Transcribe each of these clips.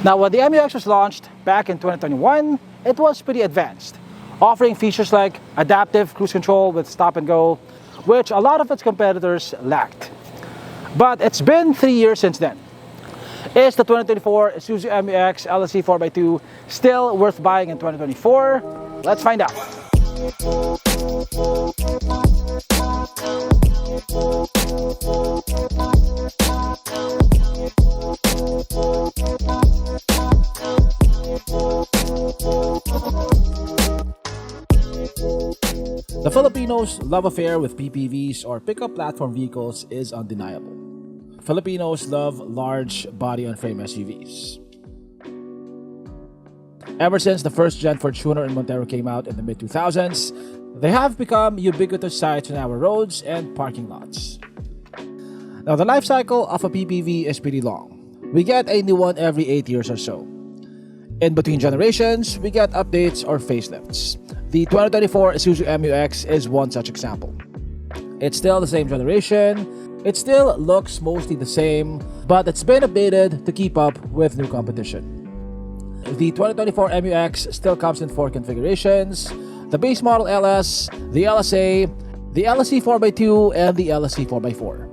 Now, when the MU-X was launched back in 2021, it was pretty advanced, offering features like adaptive cruise control with stop and go, which a lot of its competitors lacked. But it's been 3 years since then. Is the 2024 Isuzu Mu-X LSE 4x2 still worth buying in 2024? Let's find out. The Filipinos' love affair with PPVs or pickup platform vehicles is undeniable. Filipinos love large body-on-frame SUVs. Ever since the first-gen Fortuner and Montero came out in the mid-2000s, they have become ubiquitous sights on our roads and parking lots. Now, the life cycle of a PPV is pretty long. We get a new one every 8 years or so. In between generations, we get updates or facelifts. The 2024 Isuzu Mu-X is one such example. It's still the same generation, it still looks mostly the same, but it's been updated to keep up with new competition. The 2024 Mu-X still comes in 4 configurations: the base model LS, the LSA, the LSE 4x2, and the LSE 4x4.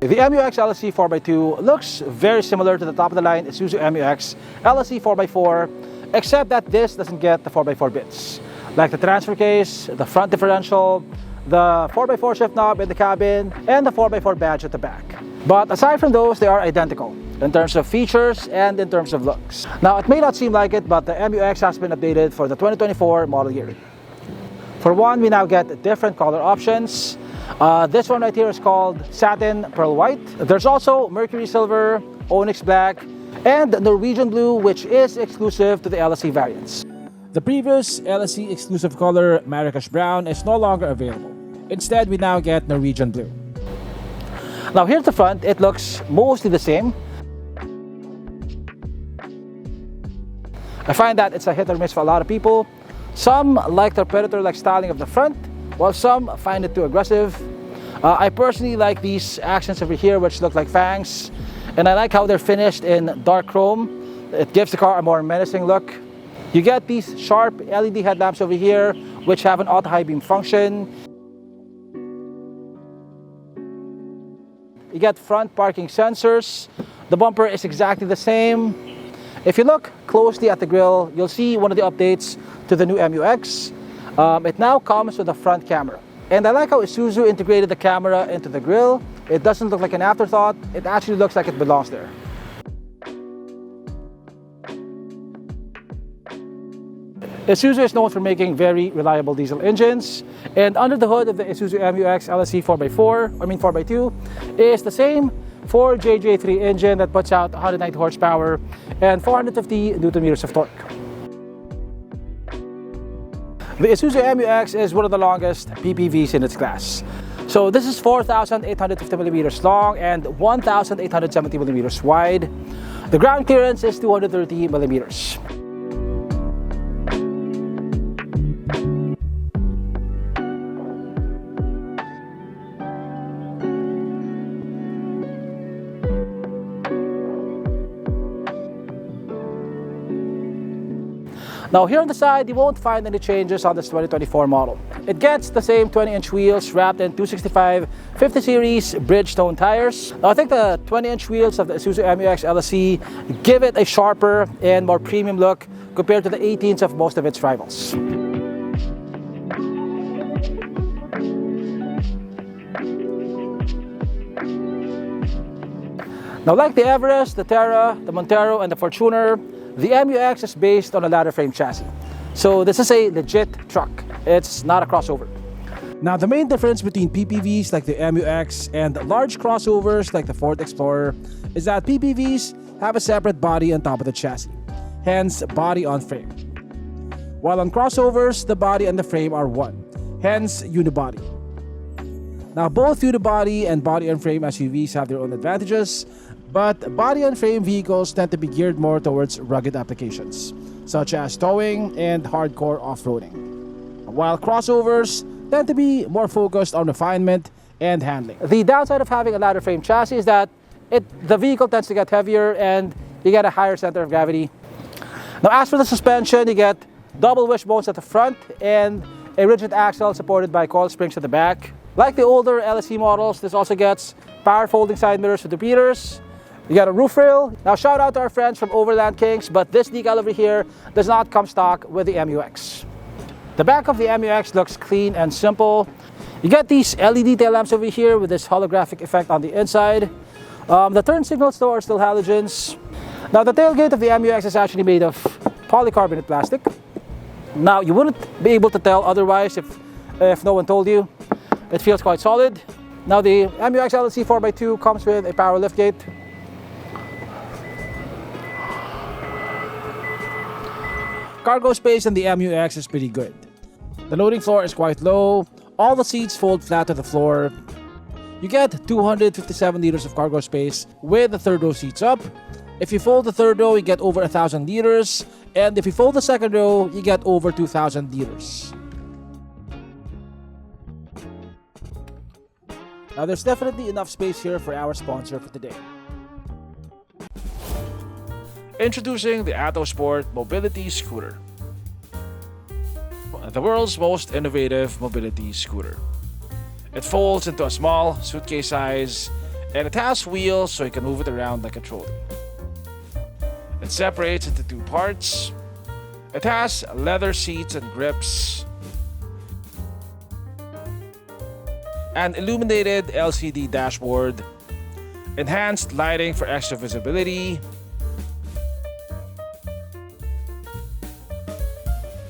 The Mu-X LSE 4x2 looks very similar to the top-of-the-line Isuzu Mu-X LSE 4x4, except that this doesn't get the 4x4 bits, like the transfer case, the front differential, the 4x4 shift knob in the cabin, and the 4x4 badge at the back. But aside from those, they are identical in terms of features and in terms of looks. Now, it may not seem like it, but the Mu-X has been updated for the 2024 model year. For one, we now get different color options. This one right here is called Satin Pearl White. There's also Mercury Silver, Onyx Black, and Norwegian Blue, which is exclusive to the LSE variants. The previous LSE exclusive color, Marrakesh Brown, is no longer available. Instead, we now get Norwegian Blue. Now, here's the front. It looks mostly the same. I find that it's a hit or miss for a lot of people. Some like the Predator-like styling of the front, while some find it too aggressive. I personally like these accents over here, which look like fangs, and I like how they're finished in dark chrome. It gives the car a more menacing look. You get these sharp LED headlamps over here, which have an auto high beam function. You get front parking sensors. The bumper is exactly the same. If you look closely at the grille, you'll see one of the updates to the new Mu-X. It now comes with a front camera. And I like how Isuzu integrated the camera into the grille. It doesn't look like an afterthought. It actually looks like it belongs there. Isuzu is known for making very reliable diesel engines. And under the hood of the Isuzu Mu-X LSE 4x2 is the same Ford JJ3 engine that puts out 190 horsepower and 450 Nm of torque. The Isuzu Mu-X is one of the longest PPVs in its class. So this is 4,850 millimeters long and 1,870 millimeters wide. The ground clearance is 230 millimeters. Now, here on the side, you won't find any changes on this 2024 model. It gets the same 20-inch wheels wrapped in 265 50 Series Bridgestone tires. Now, I think the 20-inch wheels of the Isuzu Mu-X LSE give it a sharper and more premium look compared to the 18s of most of its rivals. Now, like the Everest, the Terra, the Montero, and the Fortuner, the Mu-X is based on a ladder frame chassis. So this is a legit truck. It's not a crossover. Now, the main difference between PPVs like the Mu-X and large crossovers like the Ford Explorer is that PPVs have a separate body on top of the chassis, hence body on frame. While on crossovers, the body and the frame are one, hence unibody. Now, both unibody and body on frame SUVs have their own advantages, but body-on-frame vehicles tend to be geared more towards rugged applications, such as towing and hardcore off-roading, while crossovers tend to be more focused on refinement and handling. The downside of having a ladder frame chassis is that the vehicle tends to get heavier and you get a higher center of gravity. Now, as for the suspension, you get double wishbones at the front and a rigid axle supported by coil springs at the back. Like the older LSE models, this also gets power folding side mirrors with repeaters. You got a roof rail. Now, shout out to our friends from Overland Kings, but this decal over here does not come stock with the MU-X. The back of the MU-X looks clean and simple. You get these LED tail lamps over here with this holographic effect on the inside. The turn signals though are still halogens. Now, the tailgate of the MU-X is actually made of polycarbonate plastic. Now, you wouldn't be able to tell otherwise if no one told you. It feels quite solid. Now, the MU-X LSE 4x2 comes with a power liftgate. Cargo space in the MU-X is pretty good. The loading floor is quite low. All the seats fold flat to the floor. You get 257 liters of cargo space with the third row seats up. If you fold the third row, you get over 1,000 liters. And if you fold the second row, you get over 2,000 liters. Now, there's definitely enough space here for our sponsor for today. Introducing the Atto Sport Mobility Scooter. The world's most innovative mobility scooter. It folds into a small suitcase size and it has wheels so you can move it around like a trolley. It separates into two parts. It has leather seats and grips, an illuminated LCD dashboard, enhanced lighting for extra visibility.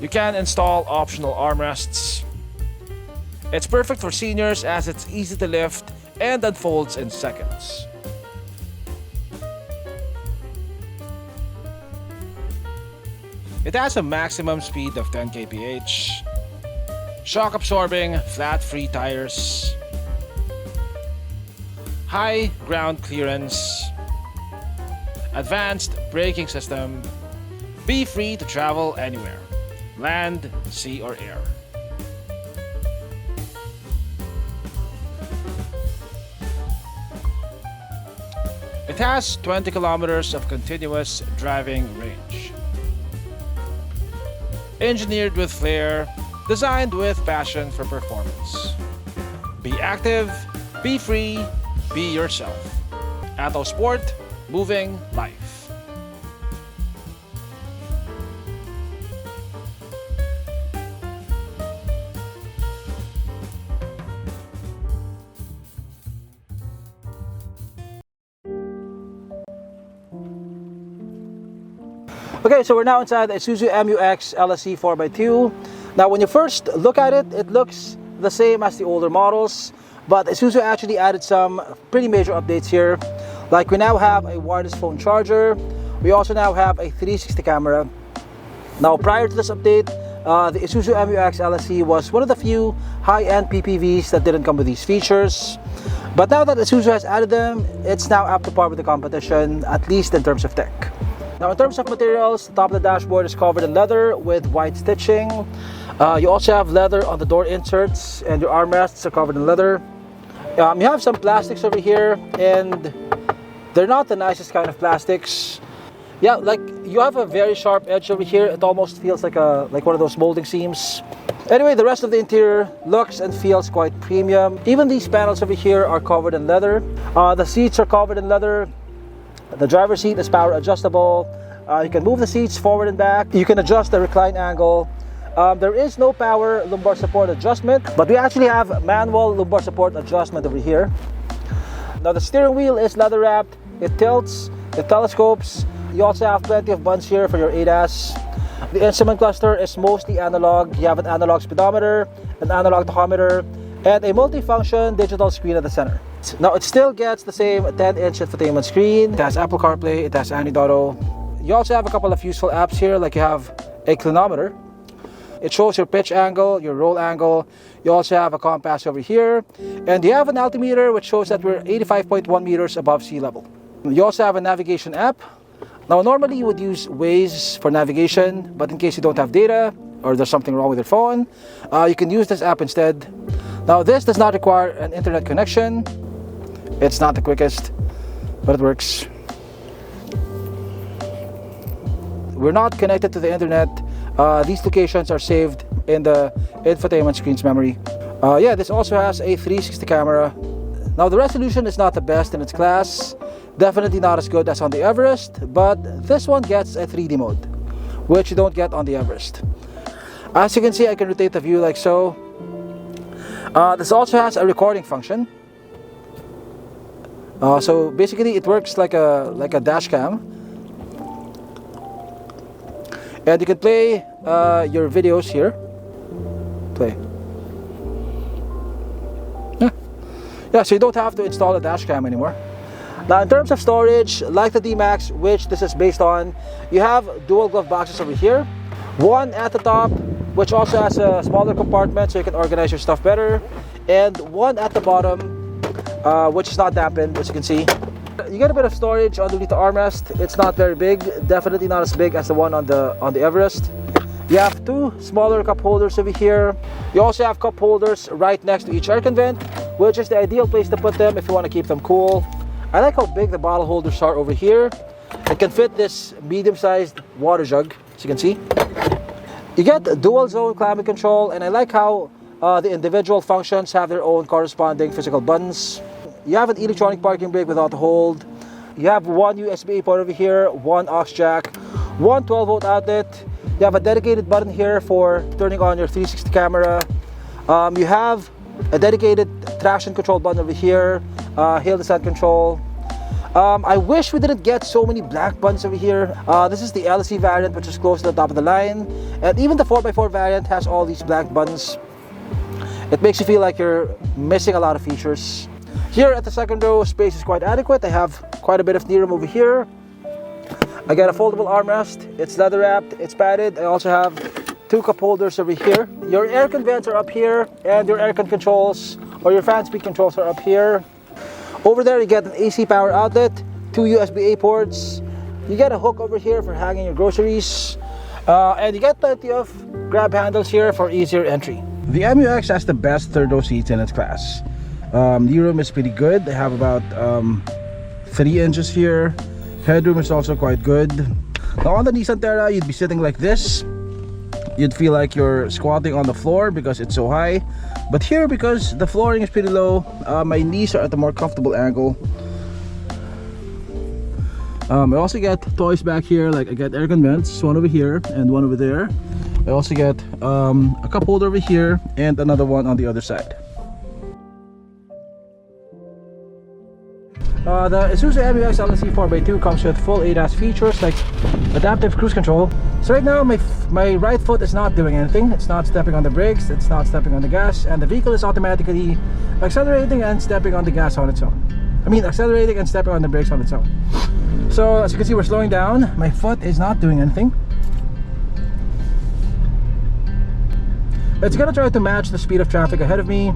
You can install optional armrests. It's perfect for seniors as it's easy to lift and unfolds in seconds. It has a maximum speed of 10 kph, shock absorbing flat free tires, high ground clearance, advanced braking system. Be free to travel anywhere, land, sea or air. It has 20 kilometers of continuous driving range. Engineered with flair, designed with passion for performance. Be active, be free, be yourself. Atto Sport, moving life. Okay, so we're now inside the Isuzu Mu-X LSE 4x2. Now, when you first look at it, it looks the same as the older models, but Isuzu actually added some pretty major updates here. Like, we now have a wireless phone charger. We also now have a 360 camera. Now, prior to this update, the Isuzu Mu-X LSE was one of the few high-end PPVs that didn't come with these features. But now that Isuzu has added them, it's now up to par with the competition, at least in terms of tech. Now, in terms of materials, the top of the dashboard is covered in leather with white stitching. You also have leather on the door inserts, and your armrests are covered in leather. You have some plastics over here, and they're not the nicest kind of plastics. Yeah, like, you have a very sharp edge over here. It almost feels like one of those molding seams. Anyway, the rest of the interior looks and feels quite premium. Even these panels over here are covered in leather. The seats are covered in leather. The driver's seat is power adjustable. You can move the seats forward and back. You can adjust the recline angle. There is no power lumbar support adjustment, but we actually have manual lumbar support adjustment over here. Now, the steering wheel is leather wrapped. It tilts, it telescopes. You also have plenty of buttons here for your ADAS. The instrument cluster is mostly analog. You have an analog speedometer, an analog tachometer, and a multifunction digital screen at the center. Now, it still gets the same 10-inch infotainment screen. It has Apple CarPlay, it has Android Auto. You also have a couple of useful apps here, like you have a clinometer. It shows your pitch angle, your roll angle. You also have a compass over here. And you have an altimeter, which shows that we're 85.1 meters above sea level. You also have a navigation app. Now, normally you would use Waze for navigation, but in case you don't have data or there's something wrong with your phone, you can use this app instead. Now this does not require an internet connection. It's not the quickest, but it works. We're not connected to the internet. These locations are saved in the infotainment screen's memory. Yeah, this also has a 360 camera. Now the resolution is not the best in its class. Definitely not as good as on the Everest, but this one gets a 3D mode, which you don't get on the Everest. As you can see, I can rotate the view like so. This also has a recording function. So basically it works like a dash cam. And you can play your videos here. Play. Yeah, so you don't have to install a dash cam anymore. Now in terms of storage, like the D-Max, which this is based on, you have dual glove boxes over here. One at the top, which also has a smaller compartment so you can organize your stuff better. And one at the bottom, which is not dampened, as you can see. You get a bit of storage underneath the armrest. It's not very big, definitely not as big as the one on the Everest. You have two smaller cup holders over here. You also have cup holders right next to each aircon vent, which is the ideal place to put them if you want to keep them cool. I like how big the bottle holders are over here. It can fit this medium-sized water jug, as you can see. You get dual zone climate control, and I like how the individual functions have their own corresponding physical buttons. You have an electronic parking brake without a hold. You have one USB-A port over here, one aux jack, one 12-volt outlet. You have a dedicated button here for turning on your 360 camera. You have a dedicated traction control button over here, hill descent control. I wish we didn't get so many black buttons over here. This is the LSE variant, which is close to the top of the line. And even the 4x4 variant has all these black buttons. It makes you feel like you're missing a lot of features. Here at the second row, space is quite adequate. I have quite a bit of knee room over here. I got a foldable armrest. It's leather wrapped, it's padded. I also have two cup holders over here. Your aircon vents are up here, and your aircon controls or your fan speed controls are up here. Over there you get an AC power outlet, two USB-A ports. You get a hook over here for hanging your groceries. And you get plenty of grab handles here for easier entry. The Mu-X has the best third row seats in its class. Knee room is pretty good. They have about 3 inches here. Headroom is also quite good. Now on the Nissan Terra, you'd be sitting like this. You'd feel like you're squatting on the floor because it's so high. But here, because the flooring is pretty low, my knees are at a more comfortable angle. I also get toys back here, like I get aircon vents, one over here and one over there. I also get a cup holder over here and another one on the other side. The Isuzu Mu-X LSE 4x2 comes with full ADAS features like adaptive cruise control. So right now my right foot is not doing anything. It's not stepping on the brakes, it's not stepping on the gas, and the vehicle is automatically accelerating and stepping on the gas on its own. I mean accelerating and stepping on the brakes on its own. So as you can see, we're slowing down. My foot is not doing anything. It's gonna try to match the speed of traffic ahead of me.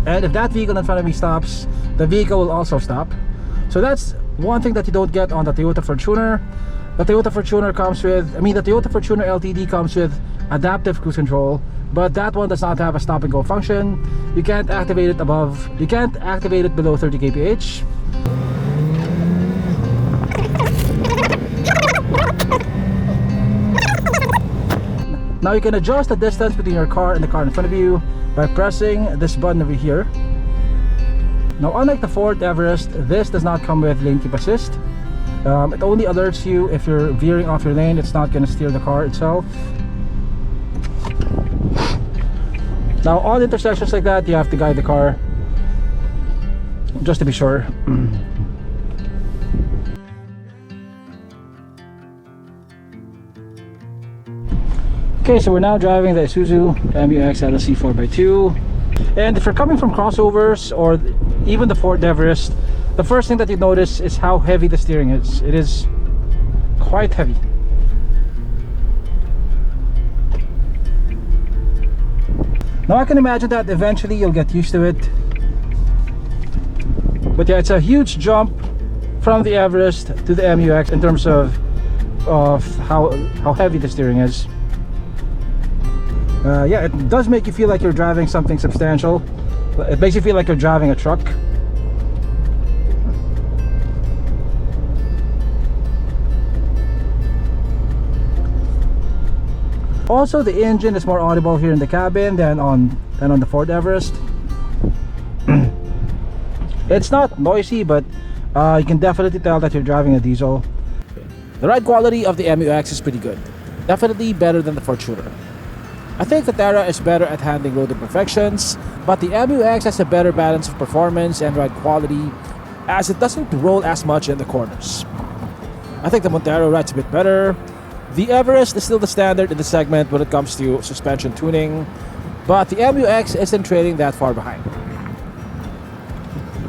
And if that vehicle in front of me stops, the vehicle will also stop. So that's one thing that you don't get on the Toyota Fortuner. The Toyota Fortuner comes with, the Toyota Fortuner LTD comes with adaptive cruise control, but that one does not have a stop and go function. You can't activate it below 30 kph. Now you can adjust the distance between your car and the car in front of you by pressing this button over here. Now unlike the Ford Everest, this does not come with lane keep assist. It only alerts you if you're veering off your lane. It's not going to steer the car itself. Now on intersections like that, you have to guide the car just to be sure. Okay, so we're now driving the Isuzu Mu-X LSE 4x2, and if you're coming from crossovers or even the Ford Everest, the first thing that you notice is how heavy the steering is. It is quite heavy. Now I can imagine that eventually you'll get used to it, but yeah, it's a huge jump from the Everest to the Mu-X in terms of how heavy the steering is. Yeah, it does make you feel like you're driving something substantial. It makes you feel like you're driving a truck. Also, the engine is more audible here in the cabin than on the Ford Everest. It's not noisy, but you can definitely tell that you're driving a diesel. The ride quality of the MU-X is pretty good. Definitely better than the Fortuner. I think the Terra is better at handling road imperfections, but the MU-X has a better balance of performance and ride quality as it doesn't roll as much in the corners. I think the Montero rides a bit better. The Everest is still the standard in the segment when it comes to suspension tuning, but the MU-X isn't trailing that far behind.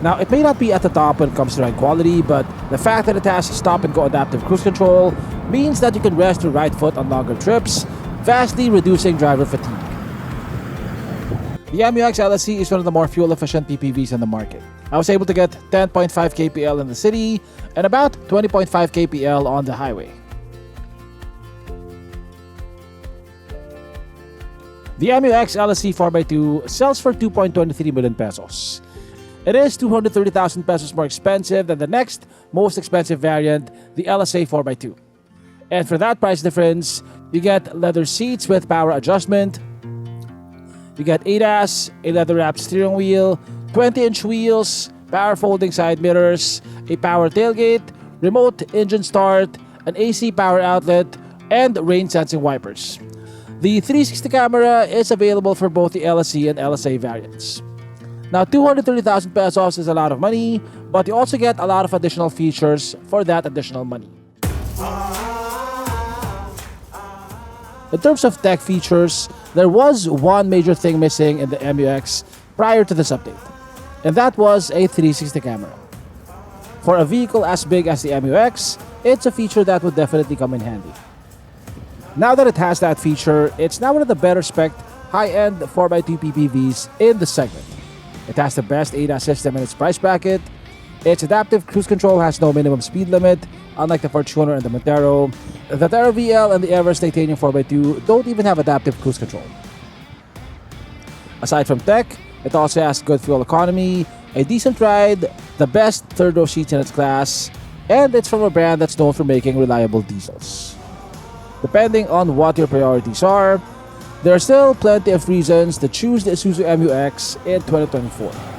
Now, it may not be at the top when it comes to ride quality, but the fact that it has stop and go adaptive cruise control means that you can rest your right foot on longer trips, vastly reducing driver fatigue. The MU-X LSE is one of the more fuel-efficient PPVs on the market. I was able to get 10.5 kpl in the city and about 20.5 kpl on the highway. The MU-X LSE 4x2 sells for 2.23 million pesos. It is 230,000 pesos more expensive than the next most expensive variant, the LSA 4x2. And for that price difference, you get leather seats with power adjustment, you get ADAS, a leather-wrapped steering wheel, 20-inch wheels, power folding side mirrors, a power tailgate, remote engine start, an AC power outlet, and rain-sensing wipers. The 360 camera is available for both the LSE and LSA variants. Now, 230,000 pesos is a lot of money, but you also get a lot of additional features for that additional money. In terms of tech features, there was one major thing missing in the MU-X prior to this update, and that was a 360 camera. For a vehicle as big as the MU-X, it's a feature that would definitely come in handy. Now that it has that feature, it's now one of the better spec'd high-end 4x2 PPVs in the segment. It has the best ADAS system in its price bracket. Its adaptive cruise control has no minimum speed limit, unlike the Fortuner and the Montero. The Terra VL and the Everest Titanium 4x2 don't even have adaptive cruise control. Aside from tech, it also has good fuel economy, a decent ride, the best third-row seats in its class, and it's from a brand that's known for making reliable diesels. Depending on what your priorities are, there are still plenty of reasons to choose the Isuzu Mu-X in 2024.